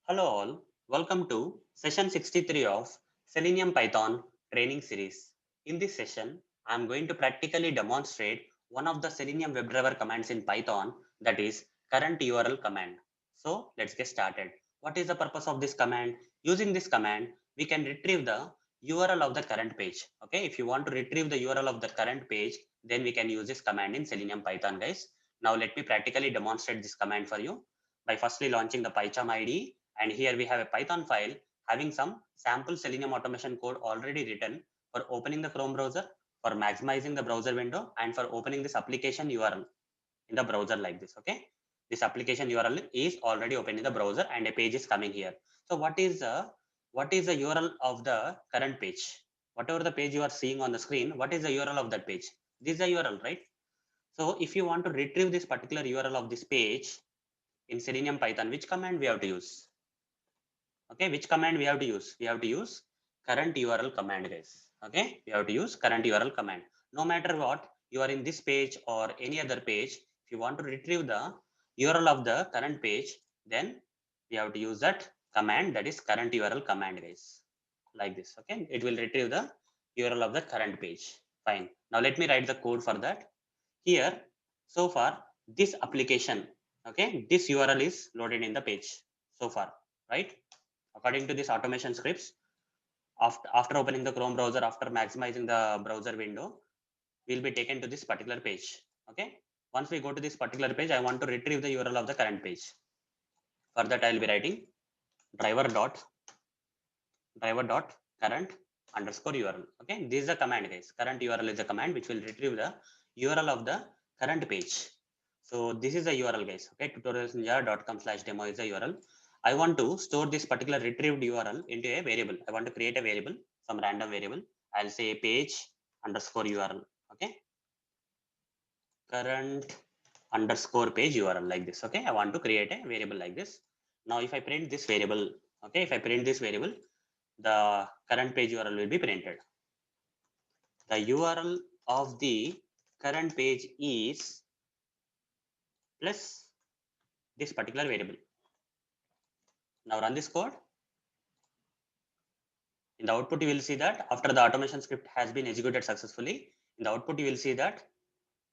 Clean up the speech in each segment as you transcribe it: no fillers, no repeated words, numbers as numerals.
Hello all, welcome to session 63 of Selenium Python training series. In this session, I am going to practically demonstrate one of the Selenium WebDriver commands in Python, that is current URL command. So let's get started. What is the purpose of this command? Using this command, we can retrieve the URL of the current page. Okay, if you want to retrieve the URL of the current page, then we can use this command in Selenium Python, guys. Now let me practically demonstrate this command for you by firstly launching the PyCharm IDE, and here we have a Python file having some sample Selenium automation code already written for opening the Chrome browser, for maximizing the browser window, and for opening this application URL in the browser like this. Okay, this application URL is already open in the browser and a page is coming here. So what is the URL of the current page? Whatever the page you are seeing on the screen, what is the URL of that page? This is the URL, right? So if you want to retrieve this particular URL of this page in Selenium Python, which command we have to use? Okay, which command we have to use? We have to use current URL command, guys. Okay, we have to use current URL command. No matter what, you are in this page or any other page, if you want to retrieve the URL of the current page, then we have to use that command, that is current URL command, guys. Like this. Okay, it will retrieve the URL of the current page. Fine. Now let me write the code for that. Here, so far, this application, okay, this URL is loaded in the page so far, right? According to this automation scripts, after opening the Chrome browser, after maximizing the browser window, we'll be taken to this particular page. Okay. Once we go to this particular page, I want to retrieve the URL of the current page. For that, I'll be writing driver dot current underscore URL. Okay. This is the command, guys. Current URL is a command which will retrieve the URL of the current page. So this is the URL, guys. Okay. tutorialsninja.com/demo is the URL. I want to store this particular retrieved URL into a variable. I want to create a variable, some random variable. I'll say page underscore URL. Okay. Current underscore page URL like this. Okay. I want to create a variable like this. Now, if I print this variable, okay, if I print this variable, the current page URL will be printed. The URL of the current page is plus this particular variable. Now run this code. In the output, you will see that after the automation script has been executed successfully, in the output, you will see that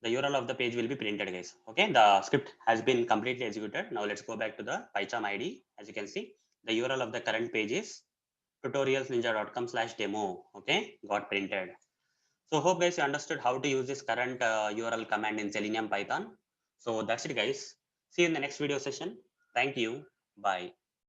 the URL of the page will be printed, guys. Okay, the script has been completely executed. Now let's go back to the PyCharm ID. As you can see, the URL of the current page is tutorialsninja.com/demo. Okay, got printed. So hope guys you understood how to use this current URL command in Selenium Python. So that's it, guys. See you in the next video session. Thank you. Bye.